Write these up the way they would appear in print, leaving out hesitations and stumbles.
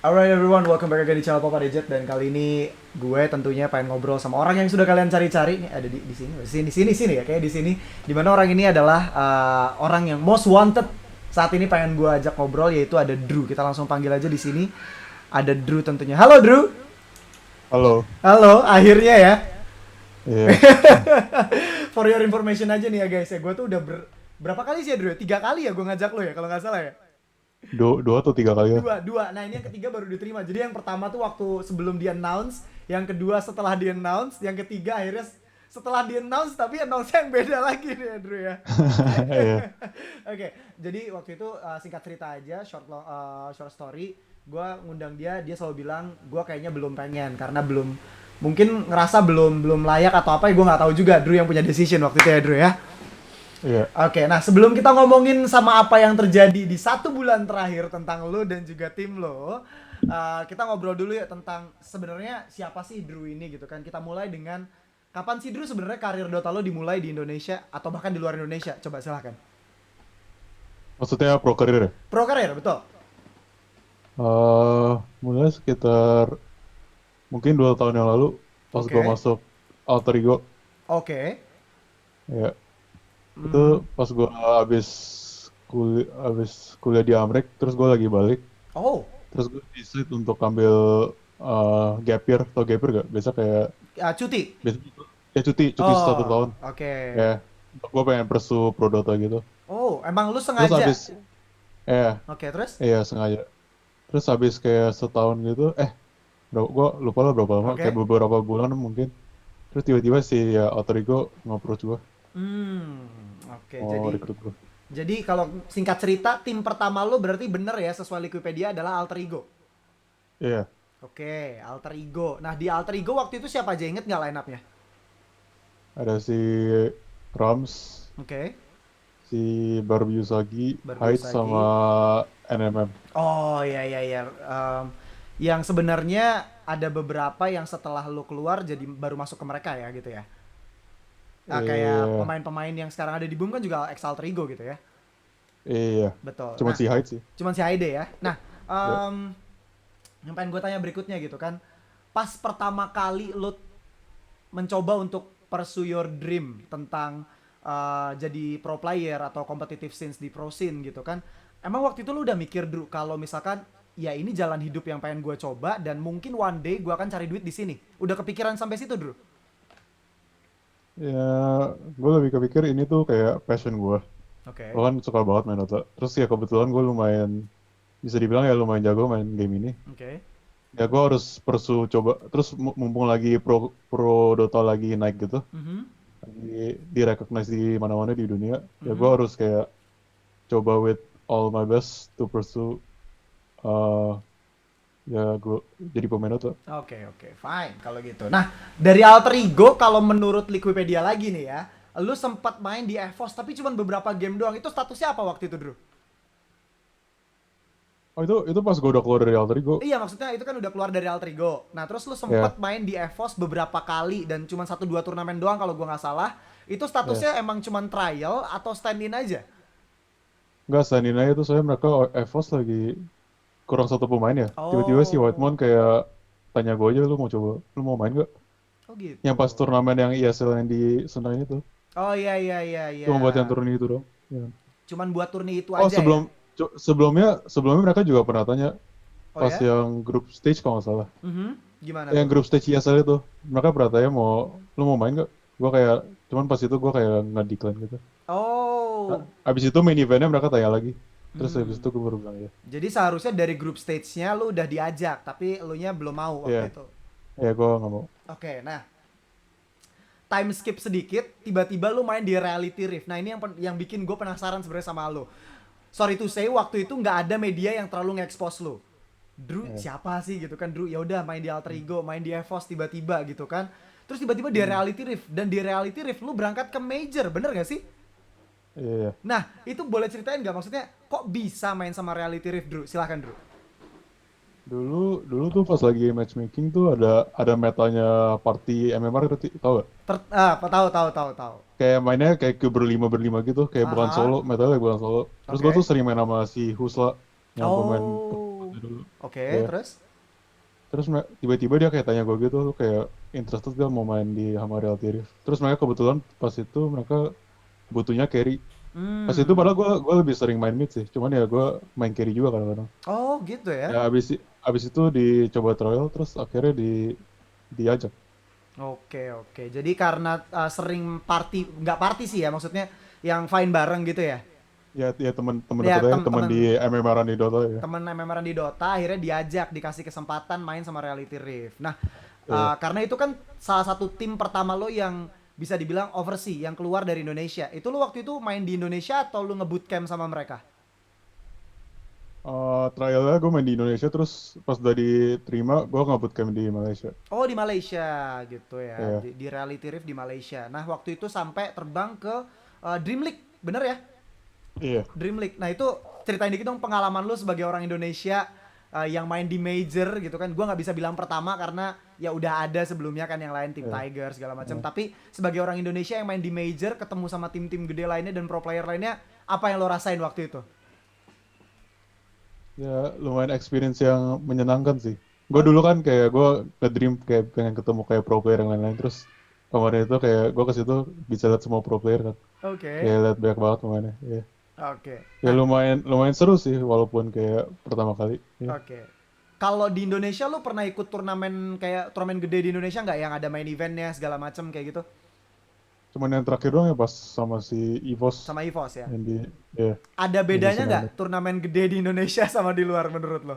Alright everyone, welcome back again di channel Papa Dejet, dan kali ini gue tentunya pengen ngobrol sama orang yang sudah kalian cari-cari. Ini ada di sini ya, kayak di sini. Dimana orang ini adalah orang yang most wanted saat ini pengen gue ajak ngobrol, yaitu ada Drew. Kita langsung panggil aja di sini. Ada Drew tentunya. Halo Drew. Halo, Halo, akhirnya ya. iya, For your information aja nih ya guys ya, gue tuh udah berapa kali sih ya Drew? 3 kali ya gue ngajak lo ya kalau nggak salah ya. dua atau tiga kali ya? Dua. Nah ini yang ketiga baru diterima. Jadi yang pertama tuh waktu sebelum di announce, yang kedua setelah di announce, yang ketiga akhirnya setelah di announce tapi announce yang beda lagi nih Andrew ya. Iya, Oke, jadi waktu itu singkat cerita aja, short story. Gue ngundang dia selalu bilang gue kayaknya belum pengen karena belum, mungkin ngerasa belum layak atau apa ya, gue nggak tahu juga. Drew yang punya decision waktu itu ya Drew ya. iya. Oke, nah sebelum kita ngomongin sama apa yang terjadi di 1 bulan terakhir tentang lo dan juga tim lo, kita ngobrol dulu ya tentang sebenarnya siapa sih Drew ini gitu kan. Kita mulai dengan kapan sih Drew sebenarnya karir Dota lo dimulai di Indonesia atau bahkan di luar Indonesia? Coba silahkan. Maksudnya pro career ya? Pro karir, betul. Eh, Mulai sekitar mungkin 2 tahun yang lalu pas gue Oke, masuk Alter Ego. oke. Ya, itu Mhm. pas gue abis kuliah di Amrik, terus gue lagi balik, Oh, terus gue decide untuk ambil gap year. Tau gap year gak? Biasa kayak cuti. biasa ya cuti 1 tahun. Oh, oke. Ya, gue pengen pursue pro Dota gitu. Oh, emang lu Terus sengaja? abis, ya, Oke, terus? iya sengaja. Terus habis kayak setahun gitu, gue lupa lah berapa lama, kayak Oke. beberapa bulan mungkin. Terus tiba-tiba si ya Alter Ego nge-approach gue, Hmm, oke. mau rekrut gue. Jadi kalau singkat cerita, tim pertama lo berarti bener ya sesuai Wikipedia adalah Alter Ego. Iya, Oke, Alter Ego. Nah di Alter Ego waktu itu siapa aja, inget nggak line up-nya? ada si Rams, Oke, si Barbie Usagi, Barbie Hyde sama Usagi. NMM. Oh iya iya iya. Yang sebenarnya ada beberapa yang setelah lo keluar jadi baru masuk ke mereka ya gitu ya. Kayak Iya, pemain-pemain yang sekarang ada di Boom kan juga ex Alter Ego gitu ya. iya, Betul. cuma Nah, si Hyde sih. cuman si Aide ya. Nah, Ya, yang pengen gue tanya berikutnya gitu kan. Pas pertama kali lo mencoba untuk pursue your dream tentang jadi pro player atau competitive scenes di pro scene gitu kan. Emang waktu itu lu udah mikir dulu kalau misalkan ya ini jalan hidup yang pengen gue coba dan mungkin one day gue akan cari duit di sini. Udah kepikiran sampai situ dulu? ya, gue lebih kepikir ini tuh kayak passion gue. Gue Oke. kan suka banget main Dota. Terus ya kebetulan gue lumayan, bisa dibilang ya lumayan jago main game ini. Oke. Ya gue harus pursue coba terus mumpung lagi pro Dota lagi naik gitu, Mhm. di recognize di mana-mana di dunia, ya gue Mhm. harus kayak coba with all my best to pursue, uh, ya gue jadi pemain Dota. Oke, oke, fine kalau gitu. Nah, dari Alter Ego kalau menurut Wikipedia lagi nih ya, lu sempat main di EVOS tapi cuma beberapa game doang. Itu statusnya apa waktu itu, Bro? Oh itu pas gue udah keluar dari Alter Ego. Iya, maksudnya itu kan udah keluar dari Alter Ego. Nah, terus lu sempet Ya, main di EVOS beberapa kali dan cuma 1 2 turnamen doang kalau gua nggak salah. Itu ya, statusnya emang cuma trial atau stand in aja? nggak standin aja tuh, saya mereka EVOS lagi kurang satu pemain ya, tiba-tiba si Whitemon Oh, kayak tanya gue aja, lu mau main gak, oh yang pas gitu. turnamen yang ESL yang di Senayan itu, Oh iya iya iya iya. cuma buat yang turun itu dong. Ya. Cuman buat turni itu Oh aja ya? sebelumnya mereka juga pernah tanya Oh pas ya? yang grup stage kalau nggak salah. Mhm. Gimana Yang tuh? grup stage ESL itu, mereka pernah tanya lu mau main gak? Gue kayak, cuman pas itu gue kayak nggak decline gitu. Oh. Abis itu main eventnya mereka tanya lagi. Terus habis Hmm. itu gue baru bilang ya. Jadi seharusnya dari grup stage-nya lu udah diajak, tapi lu nya belum mau Iya, waktu itu. ya gue nggak mau. Oke, nah time skip sedikit, tiba-tiba lu main di Reality Rift. Nah ini yang bikin gue penasaran sebenarnya sama lu. Sorry to say, waktu itu nggak ada media yang terlalu nge-expose lu. Drew Iya, siapa sih gitu kan? Drew ya udah main di Alter Ego, main di EVOS tiba-tiba gitu kan. Terus tiba-tiba di hmm, Reality Rift, dan di Reality Rift lu berangkat ke Major, bener gak sih? iya, iya. Nah, itu boleh ceritain nggak, maksudnya kok bisa main sama Reality Rift, Drew? Silahkan, Drew. Dulu tuh pas lagi matchmaking tuh ada metanya party MMR, ngerti tau gak? Tahu tahu tahu tahu. Kayak mainnya kayak ke berlima berlima gitu, kayak bukan Aha. solo, metanya bukan solo. Terus gue tuh Oke. sering main sama si Husla, yang pemain Oh. dulu. Oke, Ya. terus? Terus tiba-tiba dia kayak tanya gue gitu, lu kayak interested gak mau main di Hama Realty Rift. Terus mereka kebetulan pas itu mereka butuhnya carry. Pas itu Hmm. padahal gue lebih sering main mid sih. Cuman ya gue main carry juga kadang-kadang. Oh, gitu ya. Ya abis itu dicoba trial terus akhirnya diajak. Oke, oke. Jadi karena sering party, nggak party sih ya, maksudnya yang fine bareng gitu ya. Ya temen Ya, deket aja, temen di temen MMR di Dota ya. temen MMR di Dota akhirnya diajak, dikasih kesempatan main sama Reality Rift. Nah, Iya. karena itu kan salah satu tim pertama lo yang bisa dibilang overseas, yang keluar dari Indonesia. Itu lo waktu itu main di Indonesia atau lo nge-bootcamp sama mereka? Trialnya gue main di Indonesia terus pas udah diterima gue nge-bootcamp di Malaysia. Oh, di Malaysia gitu ya. Iya. Di Reality Rift di Malaysia. Nah, waktu itu sampai terbang ke Dream League, bener ya? Iya. Dream League. Nah, itu ceritain dikit dong pengalaman lu sebagai orang Indonesia yang main di major gitu kan. Gua nggak bisa bilang pertama karena ya udah ada sebelumnya kan yang lain tim Iya. Tiger segala macam. Iya. Tapi sebagai orang Indonesia yang main di major ketemu sama tim-tim gede lainnya dan pro player lainnya, apa yang lo rasain waktu itu? Ya lumayan experience yang menyenangkan sih. Gue Oh, dulu kan kayak gue ke Dream kayak pengen ketemu kayak pro player yang lain-lain terus kemarin itu kayak gue ke situ bisa lihat semua pro player kan. oke. Kayak lihat banyak banget pemainnya. Iya. Oke. Ya Nah, lumayan lumayan seru sih walaupun kayak pertama kali. Iya. oke. Kalau di Indonesia lu pernah ikut turnamen kayak turnamen gede di Indonesia nggak yang ada main eventnya segala macam kayak gitu Cuman yang terakhir doang ya pas sama si EVOS sama EVOS ya? yang di ya Ada bedanya Indonesian nggak Under. turnamen gede di Indonesia sama di luar menurut lo?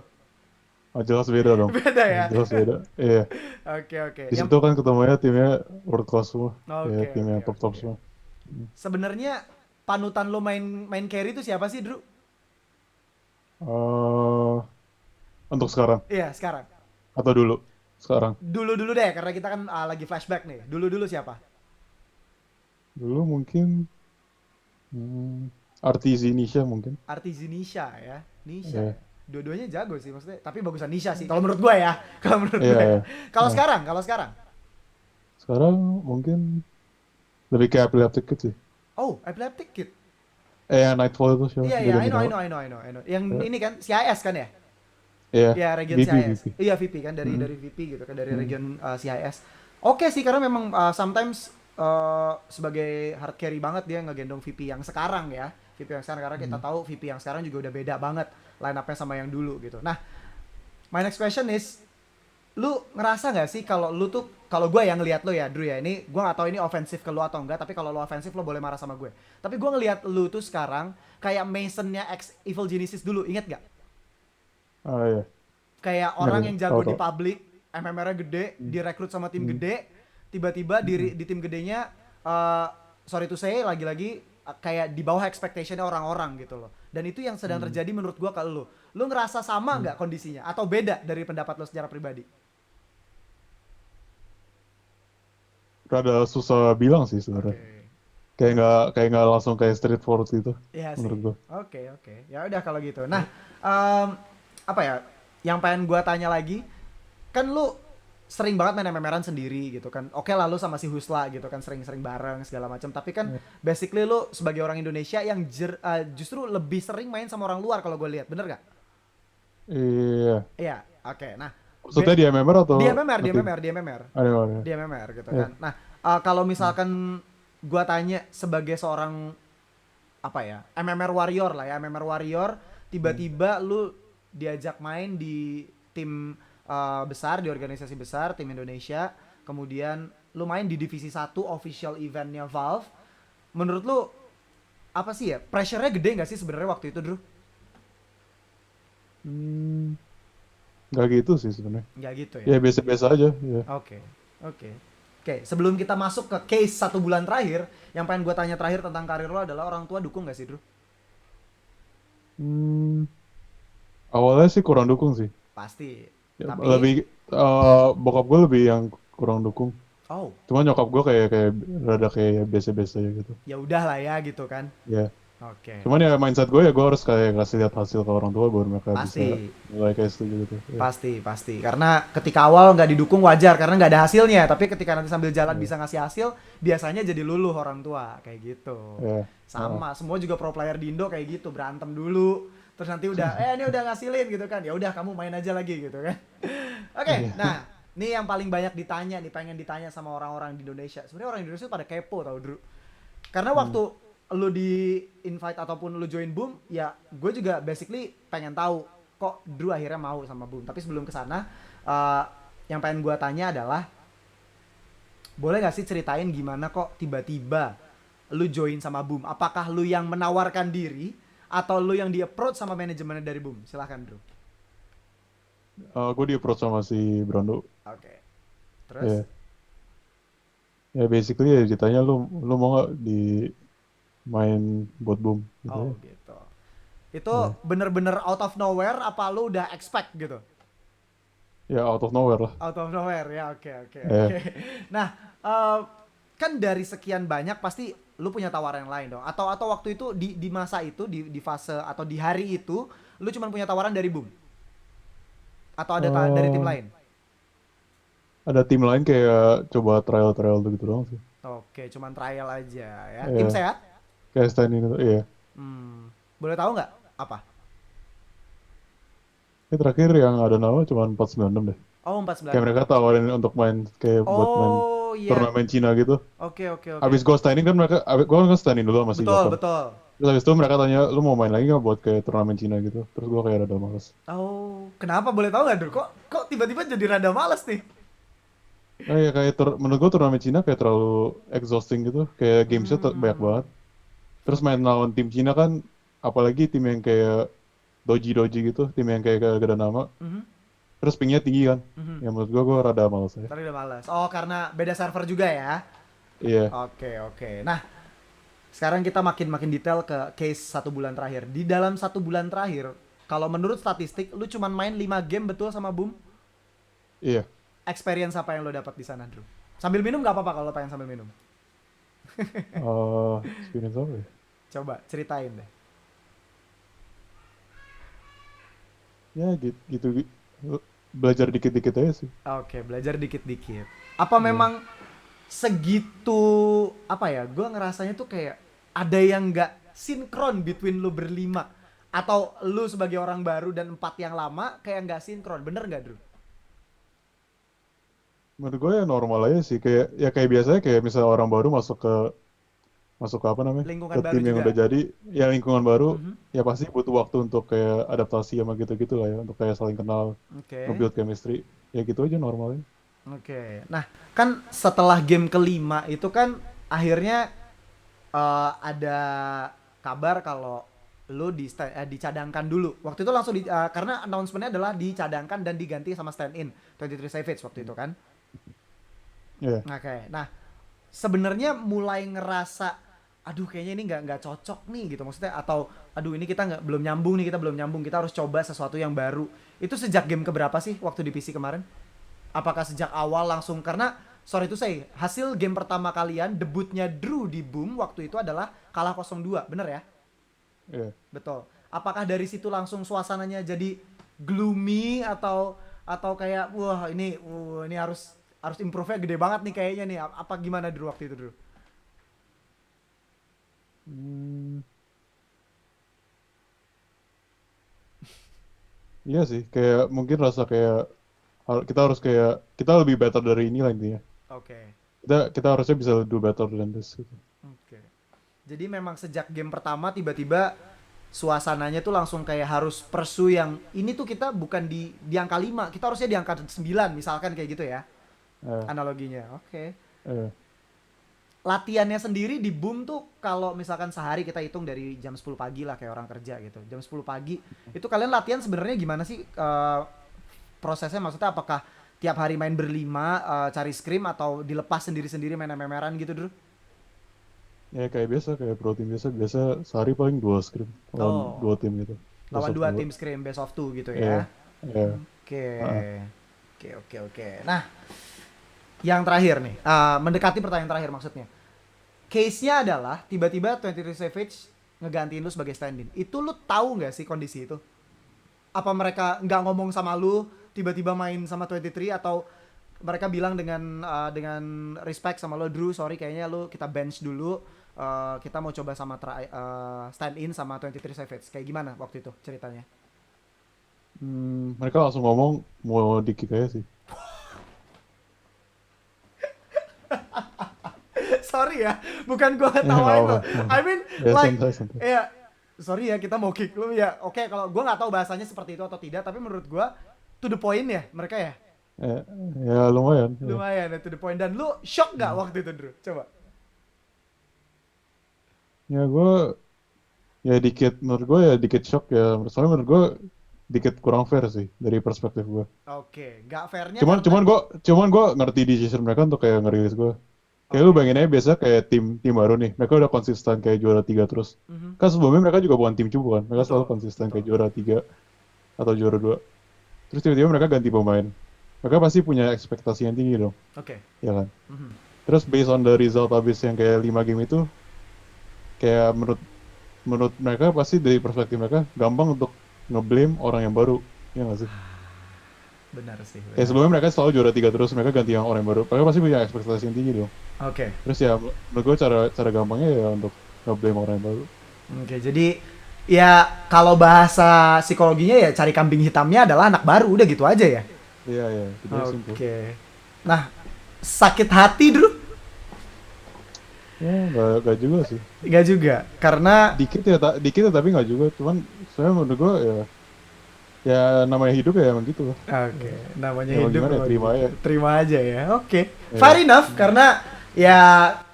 Oh, jelas beda dong. Beda Ya, ya. jelas beda. Iya. Oke, oke. Di situ kan ketemunya timnya world class semua. Ya Oke, tim oke, yang top top oke. semua. Hmm. Sebenarnya panutan lo main main carry itu siapa sih, Drew? Eh, untuk sekarang Iya, sekarang. atau dulu? Sekarang. Dulu-dulu deh karena kita kan lagi flashback nih. Dulu-dulu siapa? Dulu mungkin Artizi Nisha mungkin. Artizi Nisha ya. Nisha Ya, ya. Dua-duanya jago sih maksudnya, tapi bagusan Nisha sih kalau menurut gue ya. Kalau menurut iya, gue ya. iya. Kalau Nah, sekarang, kalau sekarang. sekarang mungkin lebih kayak Epileptic Kid sih. Oh, Epileptic Kid. Yang Nightfall itu siapa? Iya, Gue iya, I ganti know, I nama. know, I know, I know, I know. Yang Eh, ini kan CIS kan ya? Iya, Iya, region VP, CIS. VP. Iya, VP kan Hmm, dari VP gitu kan dari hmm, region CIS. Oke sih karena memang sometimes sebagai hard carry banget dia ngegendong VP yang sekarang ya. VP yang sekarang karena kita hmm. tahu VP yang sekarang juga udah beda banget line up-nya sama yang dulu gitu. Nah, my next question is lu ngerasa nggak sih kalau lu tuh kalau gue yang ngelihat lu ya Drew ya ini gue nggak tahu ini ofensif ke lu atau enggak tapi kalau lu ofensif lu boleh marah sama gue tapi gue ngelihat lu tuh sekarang kayak Masonnya ex Evil Genesis dulu inget gak Ah iya, kayak ngerti. orang yang Tahu jago di tahu. publik, MMR-nya gede, Hmm, direkrut sama tim hmm, gede, tiba-tiba hmm, di tim gedenya, sorry to say, lagi-lagi kayak di bawah expectation-nya orang-orang gitu loh. Dan itu yang sedang hmm, terjadi menurut gua ke lu. Lu ngerasa sama hmm. nggak kondisinya? Atau beda dari pendapat lu secara pribadi? Rada susah bilang sih Oke. sebenarnya. Kayak nggak langsung kayak straightforward gitu Iya menurut sih. gue. Oke, oke. Ya udah kalau gitu. Nah, em, apa ya? Yang pengen gua tanya lagi, kan lu sering banget main MMR-an sendiri gitu kan. Oke lah lu sama si Husla gitu kan sering-sering bareng segala macam. Tapi kan Ya. basically lu sebagai orang Indonesia yang justru lebih sering main sama orang luar kalau gue lihat. Bener gak? Iya. Iya. Oke. Nah, Maksudnya di MMR atau di MMR, di ngetim? MMR, di MMR, Ada ada. di MMR gitu Ya. kan. Nah, kalau Hmm, misalkan gua tanya sebagai seorang apa ya MMR warrior lah ya MMR warrior hmm, tiba-tiba lu diajak main di tim besar di organisasi besar tim Indonesia kemudian lu main di divisi satu official eventnya Valve menurut lu apa sih ya pressure-nya gede nggak sih sebenarnya waktu itu Drew? hmm, nggak gitu sih sebenarnya. Nggak gitu ya. Ya biasa-biasa aja. Ya. Oke, oke. Oke, sebelum kita masuk ke case 1 bulan terakhir, yang pengen gue tanya terakhir tentang karir lo adalah orang tua dukung gak sih, Drew? Hmm, awalnya sih kurang dukung sih. Pasti. Ya, Tapi, lebih bokap gue lebih yang kurang dukung. oh, Cuma nyokap gue kayak kayak rada kayak biasa-biasa aja gitu. ya udah lah ya gitu kan. Ya. Oke, Cuman ya mindset gue ya gue harus kayak kasih lihat hasil ke orang tua baru mereka bisa pasti, mulai kayak setuju gitu. Ya. pasti, pasti. Karena ketika awal nggak didukung wajar, karena nggak ada hasilnya. Tapi ketika nanti sambil jalan Ya. bisa ngasih hasil, biasanya jadi luluh orang tua, kayak gitu. Ya. Ah, Sama, semua juga pro player di Indo kayak gitu, berantem dulu, Terus nanti udah ini udah ngasilin gitu kan. Ya udah kamu main aja lagi gitu kan. Oke, Iya. nah ini yang paling banyak ditanya nih, pengen ditanya sama orang-orang di Indonesia. Sebenarnya orang Indonesia pada kepo tau Drew. Karena Hmm. waktu lu di invite ataupun lu join Boom, ya gue juga basically pengen tahu kok Drew akhirnya mau sama Boom. Tapi sebelum kesana, eh, yang pengen gue tanya adalah boleh gak sih ceritain gimana kok tiba-tiba lu join sama Boom? Apakah lu yang menawarkan diri atau lu yang di approach sama manajemennya dari Boom? Silahkan Drew. Gue di approach sama si Brando. Oke. Terus? Ya, ya basically ya ditanya lu mau nggak di main buat Boom gitu Oh ya. gitu. Itu Ya, bener-bener out of nowhere apa lu udah expect gitu? ya out of nowhere lah. Out of nowhere ya, oke oke Ya, oke. Nah, eh, kan dari sekian banyak pasti lu punya tawaran yang lain dong. Atau waktu itu di masa itu di fase atau di hari itu lu cuma punya tawaran dari Boom atau ada dari tim eh, lain? ada tim lain kayak coba trial gitu doang sih. Oke, cuman trial aja ya. Tim Ya, sehat? kayak stand ini tuh. Iya. Boleh tahu nggak apa? Ini terakhir yang ada nama cuma 496 deh. Oh, Kayak 496. mereka tawarin untuk main kayak buat main Oh iya. turnamen Cina gitu. Oke oke oke. Abis gue standing kan mereka, gue kan standing dulu sama si Betul Gokon. betul. Terus abis itu mereka tanya, lu mau main lagi nggak buat kayak turnamen Cina gitu? Terus gue kayak rada males. Oh, kenapa boleh tahu nggak, Dur? Kok tiba-tiba jadi rada males nih? Nah ya kayak menurut gue turnamen Cina kayak terlalu exhausting gitu. Kayak gamesnya banyak Hmm, banget. Terus main oke. lawan tim Cina kan, apalagi tim yang kayak doji gitu, tim yang kayak gak ada nama. Mhm, Terus pingnya tinggi kan. mhm. Ya menurut gue rada males ya. Tadi udah males. Oh, karena beda server juga ya? Iya, Oke, oke. Nah, sekarang kita makin detail ke case 1 bulan terakhir. Di dalam 1 bulan terakhir, kalau menurut statistik, lu cuman main 5 game betul sama Boom? iya. Experience apa yang lo dapat di sana, Drew? Sambil minum nggak apa-apa kalau pengen sambil minum. Experience apa ya? Coba ceritain deh. Ya gitu, belajar dikit-dikit aja sih. Oke, belajar dikit-dikit. Apa Iya. memang segitu apa ya? Gue ngerasanya tuh kayak ada yang nggak sinkron between lu berlima atau lu sebagai orang baru dan 4 yang lama kayak nggak sinkron. Bener nggak, Drew? Menurut gue ya normal aja sih. Kayak biasanya kayak misalnya orang baru masuk ke apa namanya? Lingkungan Ke baru tim yang udah juga. jadi, ya lingkungan baru, Mhm. ya pasti butuh waktu untuk kayak adaptasi sama gitu-gitu lah ya, untuk kayak saling kenal, Oke. nge-build chemistry. Ya gitu aja normalnya. Oke. Nah, kan setelah game kelima itu kan akhirnya ada kabar kalau lu dicadangkan dulu. Waktu itu langsung karena announcementnya adalah dicadangkan dan diganti sama stand in 23 Savage waktu itu kan. Iya. Oke. Nah, sebenarnya mulai ngerasa aduh kayaknya ini nggak cocok nih gitu maksudnya atau aduh ini kita nggak belum nyambung kita harus coba sesuatu yang baru itu sejak game keberapa sih waktu di PC kemarin apakah sejak awal langsung karena sorry itu saya hasil game pertama kalian debutnya Drew di Boom waktu itu adalah kalah 0-2 bener ya Iya. betul apakah dari situ langsung suasananya jadi gloomy atau kayak wah ini harus improve-nya gede banget nih kayaknya nih apa gimana Drew waktu itu Drew. Hmm, iya sih, kayak mungkin rasa kayak kita lebih better dari ini lah intinya. Oke. Kita harusnya bisa do better than this gitu. Oke. Jadi memang sejak game pertama tiba-tiba suasananya tuh langsung kayak harus pursue yang ini tuh kita bukan di angka 5 kita harusnya di angka 9 misalkan kayak gitu ya Eh, analoginya. Oke. eh. Latihannya sendiri di Boom tuh kalau misalkan sehari kita hitung dari jam 10 pagi lah kayak orang kerja gitu. Jam 10 pagi itu kalian latihan sebenarnya gimana sih prosesnya maksudnya apakah tiap hari main berlima cari scrim atau dilepas sendiri-sendiri main MMR-an gitu dulu? Ya kayak biasa, kayak pro tim biasa, biasa sehari paling 2 scrim lawan Oh, 2 tim gitu. Best lawan of 2 2. tim scrim best of 2 gitu Iya, ya. iya. Oke. Heeh. Oke. Nah, yang terakhir nih, mendekati pertanyaan terakhir maksudnya. Case-nya adalah tiba-tiba 23 Savage ngegantiin lu sebagai stand-in. Itu lu tahu nggak sih kondisi itu? Apa mereka nggak ngomong sama lu, tiba-tiba main sama 23 atau mereka bilang dengan respect sama lo, Drew, sorry kayaknya lo kita bench dulu. Kita mau coba sama stand in sama 23 Savage. Kayak gimana waktu itu ceritanya? Mereka langsung ngomong mau di-kick aja sih. Sorry ya, bukan gua Nggak ngetawain lo. apa-apa. I mean Ya like santai santai. ya sorry ya kita mau kick lu ya. Oke, kalau gua nggak tahu bahasanya seperti itu atau tidak, tapi menurut gua to the point ya mereka ya. Ya, ya lumayan. Ya. Lumayan ya to the point. Dan lu shock nggak Hmm. waktu itu, Drew? Coba. Ya gue ya dikit menurut gue ya dikit shock ya. Soalnya menurut gue dikit kurang fair sih dari perspektif gue. Oke, nggak fairnya Cuman karena cuman gue cuman gue ngerti decision mereka untuk kayak ngerilis gue. Kayak lu oke. bayangin aja biasa kayak tim baru nih, mereka udah konsisten kayak juara 3 terus. Mhm. Kan sebelumnya mereka juga bukan tim cupu kan, mereka selalu Betul, konsisten kayak betul. juara 3 atau juara 2. Terus tiba-tiba mereka ganti pemain. Mereka pasti punya ekspektasi yang tinggi dong, Oke. ya kan? Mhm. Terus based on the result habis yang kayak 5 game itu, kayak menurut menurut mereka pasti dari perspektif mereka gampang untuk ngeblame orang yang baru, ya nggak sih? Benar sih, Kayak benar. sebelumnya mereka selalu juara 3 terus, mereka ganti yang orang yang baru. Mereka pasti punya ekspektasi yang tinggi dong. Oke. Terus ya menurut gue cara cara gampangnya ya untuk ngeblame orang yang baru. Oke, jadi ya kalau bahasa psikologinya ya cari kambing hitamnya adalah anak baru, udah gitu aja ya. Iya ya, itu simple. Oke. Nah, sakit hati, Drew? Ya nggak juga sih. Enggak juga, karena Dikit ya tapi nggak juga. Cuman saya menurut gue ya namanya hidup ya emang gitu lah. oke, namanya Ya mau hidup gimana ya memang terima gitu. aja. Terima aja ya. Oke. Ya. Fair enough karena ya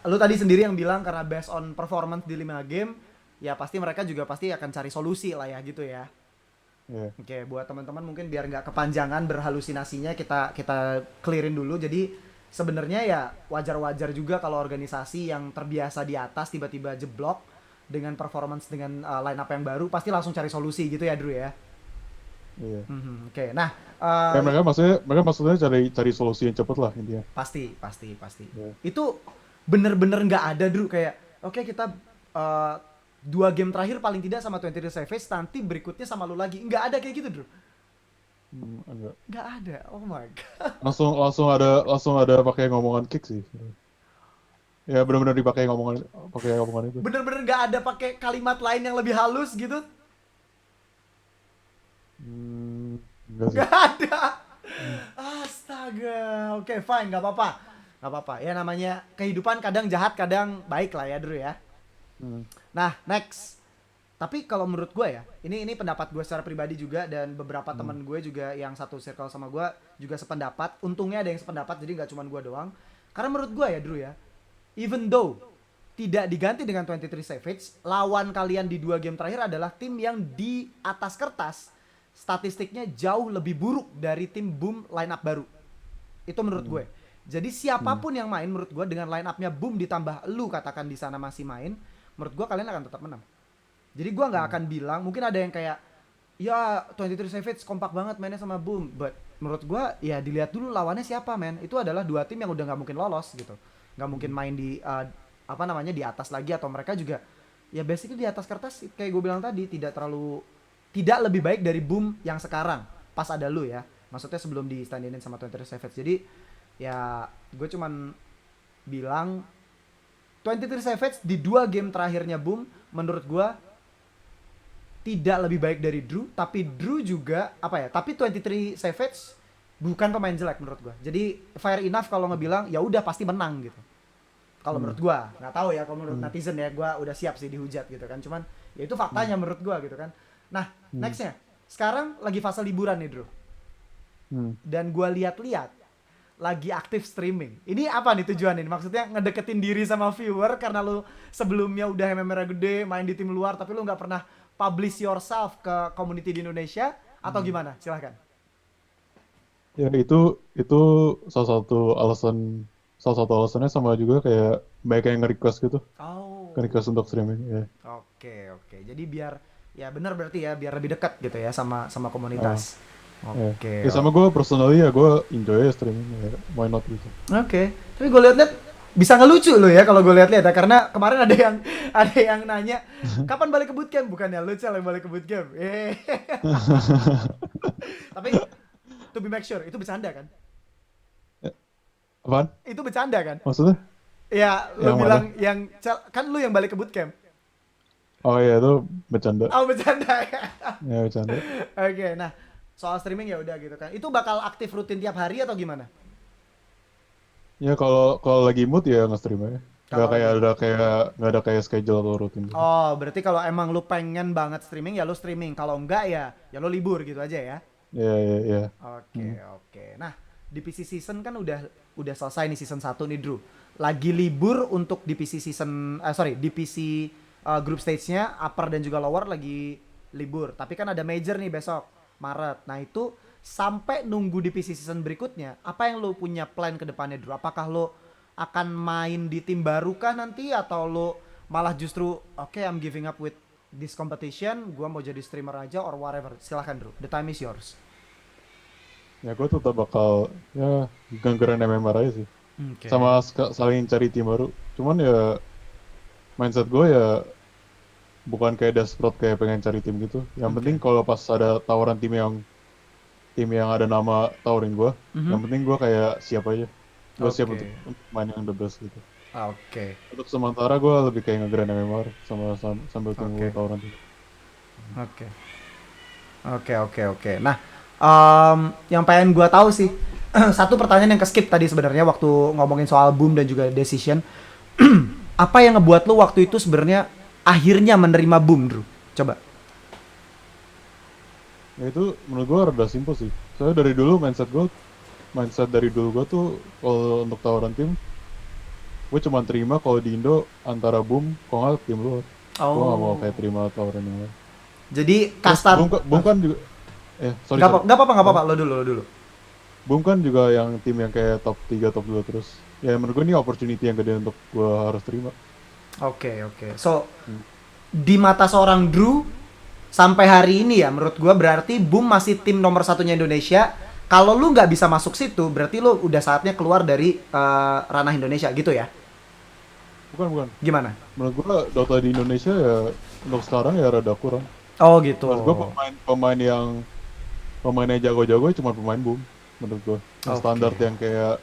lu tadi sendiri yang bilang karena based on performance di 5 game, ya pasti mereka juga pasti akan cari solusi lah ya gitu ya. Ya. Oke, buat teman-teman mungkin biar nggak kepanjangan berhalusinasinya kita kita clearin dulu. Jadi sebenarnya ya wajar-wajar juga kalau organisasi yang terbiasa di atas tiba-tiba jeblok dengan performance dengan line up yang baru pasti langsung cari solusi gitu ya, Drew ya. Iya. Oke, nah Ya mereka maksudnya cari solusi yang cepet lah intinya. pasti. Ya. Itu bener-bener nggak ada, Drew, kayak oke kita uh, 2 game terakhir paling tidak sama 23 Savage, nanti berikutnya sama lu lagi. Nggak ada kayak gitu, Drew. Agak. Nggak ada. Oh my god. Langsung ada pakai ngomongan kick sih. Ya benar-benar pakai ngomongan itu. Bener-bener nggak ada pakai kalimat lain yang lebih halus gitu. Enggak sih. Nggak ada. Astaga. Oke, fine, nggak apa-apa. Nggak apa-apa. Ya namanya kehidupan kadang jahat, kadang baik lah ya, Drew ya. Hmm. Nah, next. Tapi kalau menurut gue ya, ini pendapat gue secara pribadi juga dan beberapa Hmm. teman gue juga yang satu circle sama gue juga sependapat. Untungnya ada yang sependapat, jadi nggak cuma gue doang. Karena menurut gue ya, Drew ya, even though tidak diganti dengan 23 Savage, lawan kalian di 2 game terakhir adalah tim yang di atas kertas statistiknya jauh lebih buruk dari tim Boom line up baru. Itu menurut gue. Jadi siapapun yang main menurut gue dengan line upnya Boom ditambah lu katakan di sana masih main, menurut gue kalian akan tetap menang. Jadi gue nggak akan bilang, mungkin ada yang kayak ya 23 Savage kompak banget mainnya sama Boom, but menurut gue ya dilihat dulu lawannya siapa, men. Itu adalah 2 tim yang udah nggak mungkin lolos gitu, nggak mungkin main di apa namanya di atas lagi, atau mereka juga ya basically di atas kertas kayak gue bilang tadi tidak lebih baik dari Boom yang sekarang pas ada lu ya, maksudnya sebelum di stand-in sama 23 Savage. Jadi ya gue cuman bilang 23 Savage di 2 game terakhirnya Boom menurut gue tidak lebih baik dari Drew, tapi Drew juga apa ya, tapi 23 Savage bukan pemain jelek menurut gua. Jadi fair enough kalau ngebilang ya udah pasti menang gitu. Kalau menurut gua, nggak tahu ya kalau menurut netizen ya, gua udah siap sih dihujat gitu kan. Cuman ya itu faktanya menurut gua gitu kan. Nah, nextnya sekarang lagi fase liburan nih, Drew. Dan gua lihat-lihat lagi aktif streaming. Ini apa nih tujuan ini? Maksudnya ngedeketin diri sama viewer karena lu sebelumnya udah MMR gede, main di tim luar, tapi lu nggak pernah publish yourself ke community di Indonesia atau gimana? Silahkan. Ya itu salah satu alasannya sama juga kayak banyak yang nge-request gitu. Oh. Nge-request untuk streaming ya. Oke. Jadi biar ya benar berarti ya biar lebih dekat gitu ya sama komunitas. Ya. Oke. Ya sama gue personally ya gue enjoy ya streaming ya. Why not gitu. Oke. Tapi gue liat-liat bisa ngelucu lo ya kalau gue lihat-lihat ya, karena kemarin ada yang nanya kapan balik ke bootcamp, bukannya lu Cel yang balik ke bootcamp. Tapi to be make sure itu bercanda kan? Apaan? Itu bercanda kan? Maksudnya? Ya, lu Yang mana? bilang kan lu yang balik ke bootcamp. Oh iya, itu bercanda. Oh, bercanda ya. Ya, bercanda. Oke, nah soal streaming ya udah gitu kan. Itu bakal aktif rutin tiap hari atau gimana? Ya kalau kalau lagi mood ya nge-stream aja. Kalau lagi mood. Nggak ada kayak schedule atau rutin gitu. Oh, berarti kalau emang lu pengen banget streaming ya lu streaming. Kalau enggak ya lu libur gitu aja ya. Ya, ya, ya. Oke, Hmm. oke. Nah, di PC season kan udah selesai nih season 1 nih, Drew. Lagi libur untuk di PC season sorry, di PC group stage-nya upper dan juga lower lagi libur. Tapi kan ada major nih besok, Maret. Nah, itu sampai nunggu di PC season berikutnya, apa yang lo punya plan ke depannya, Drew? Apakah lo akan main di tim baru kah nanti atau lo malah justru oke, I'm giving up with this competition, gua mau jadi streamer aja or whatever. Silahkan, Drew. The time is yours. Ya gue tetap bakal ya gangguan MMR aja sih. Oke. Sama saling cari tim baru. Cuman ya mindset gue ya bukan kayak desperate kayak pengen cari tim gitu. Yang penting Oke. kalau pas ada tawaran tim yang ada nama tawarin gue, Mhm. yang penting gue kayak siap aja. Gue siap untuk, Oke. untuk main yang the best gitu. Oke. Untuk sementara gue lebih kayak ngegrind MMR sambil tunggu Oke. tawaran tim. Oke. Oke. Nah, yang pengen gua tahu sih satu pertanyaan yang keskip tadi sebenarnya waktu ngomongin soal boom dan juga decision. Apa yang ngebuat lu waktu itu sebenarnya akhirnya menerima boom, Drew? Coba. Ya itu menurut gue rada simpel sih. Soalnya mindset dari dulu gue tuh kalau untuk tawaran tim, gue cuma terima kalau di Indo antara boom, kalau nggak tim luar. Gue nggak mau Oh. kayak terima tawaran yang lain. Jadi Terus kasta boom kan juga, sorry nggak apa sorry. nggak Apa? apa lo dulu. Boom kan juga yang tim yang kayak top 3 top 2 terus. Ya menurut gue ini opportunity yang gede untuk gue harus terima. Oke. So, Hmm. di mata seorang Drew sampai hari ini ya menurut gua berarti Boom masih tim nomor satunya Indonesia. Kalau lu nggak bisa masuk situ berarti lu udah saatnya keluar dari ranah Indonesia gitu ya. Bukan. Gimana? Menurut gue Dota di Indonesia ya untuk sekarang ya rada kurang. Oh gitu. Menurut gue pemainnya jago-jago ya cuma pemain boom menurut gue. Yang Oke. standar yang kayak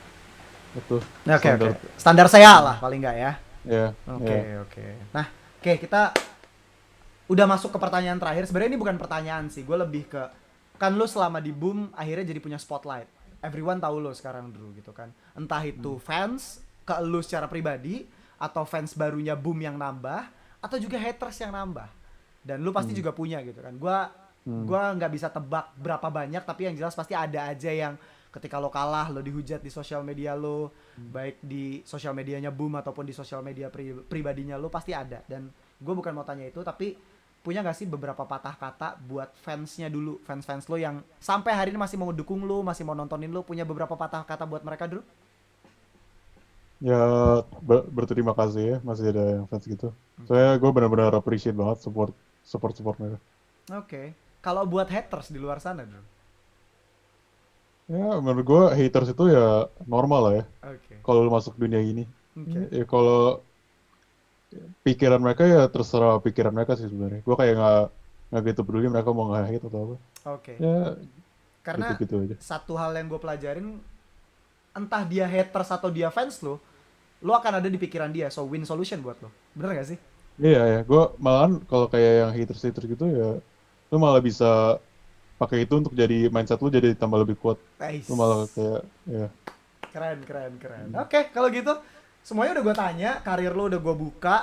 itu Oke. standar Standar saya lah paling nggak ya. ya ya. Oke. Nah, oke kita udah masuk ke pertanyaan terakhir. Sebenarnya ini bukan pertanyaan sih. Gue lebih ke kan lu selama di Boom akhirnya jadi punya spotlight. Everyone tahu lo sekarang dulu gitu kan. Entah itu Hmm. fans ke lu secara pribadi atau fans barunya Boom yang nambah atau juga haters yang nambah. Dan lu pasti Hmm. juga punya gitu kan. Gua nggak bisa tebak berapa banyak tapi yang jelas pasti ada aja yang ketika lo kalah lo dihujat di sosial media lo, baik di sosial medianya Boom ataupun di sosial media pribadinya lo pasti ada. Dan gue bukan mau tanya itu tapi punya gak sih beberapa patah kata buat fansnya dulu, fans lo yang sampai hari ini masih mau dukung lo, masih mau nontonin lo, punya beberapa patah kata buat mereka dulu? Ya berterima kasih ya masih ada yang fans gitu. Soalnya gue benar-benar appreciate banget support mereka. Oke. Kalau buat haters di luar sana dulu. Ya menurut gue haters itu ya normal lah ya Oke. kalau lu masuk dunia ini. Oke. Ya kalau pikiran mereka ya terserah pikiran mereka sih sebenarnya. Gue kayak nggak gitu peduli mereka mau nge-hate atau apa. Oke. Ya Karena gitu-gitu aja. satu hal yang gue pelajarin, entah dia haters atau dia fans lo akan ada di pikiran dia. So win solution buat lo. Bener gak sih? Iya ya, gue malahan kalau kayak yang haters gitu ya, lu malah bisa pakai itu untuk jadi mindset lu jadi tambah lebih kuat. Lu malah Nice. kayak ya. Keren. Oke, kalau gitu semuanya udah gue tanya, karir lo udah gue buka,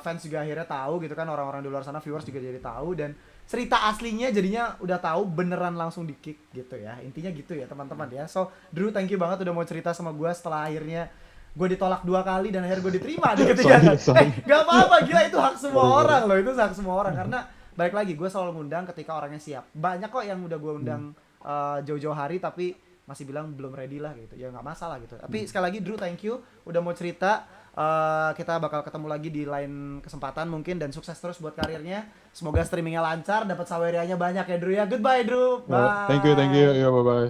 fans juga akhirnya tahu gitu kan, orang-orang di luar sana viewers juga jadi tahu dan cerita aslinya jadinya udah tahu beneran langsung di kick gitu ya. Intinya gitu ya teman-teman ya. So Drew thank you banget udah mau cerita sama gue setelah akhirnya gue ditolak 2 kali dan akhirnya gue diterima di ketiga kan. Sorry. Gak apa-apa gila itu hak semua Sorry. orang loh, itu hak semua orang karena balik lagi gue selalu ngundang ketika orangnya siap. Banyak kok yang udah gue undang jauh-jauh hari tapi masih bilang belum ready lah gitu, ya nggak masalah gitu. Tapi sekali lagi Drew thank you udah mau cerita. Kita bakal ketemu lagi di lain kesempatan mungkin dan sukses terus buat karirnya. Semoga streamingnya lancar, dapat sawerianya banyak ya Drew ya. Goodbye Drew, Thank you, bye. ya bye bye.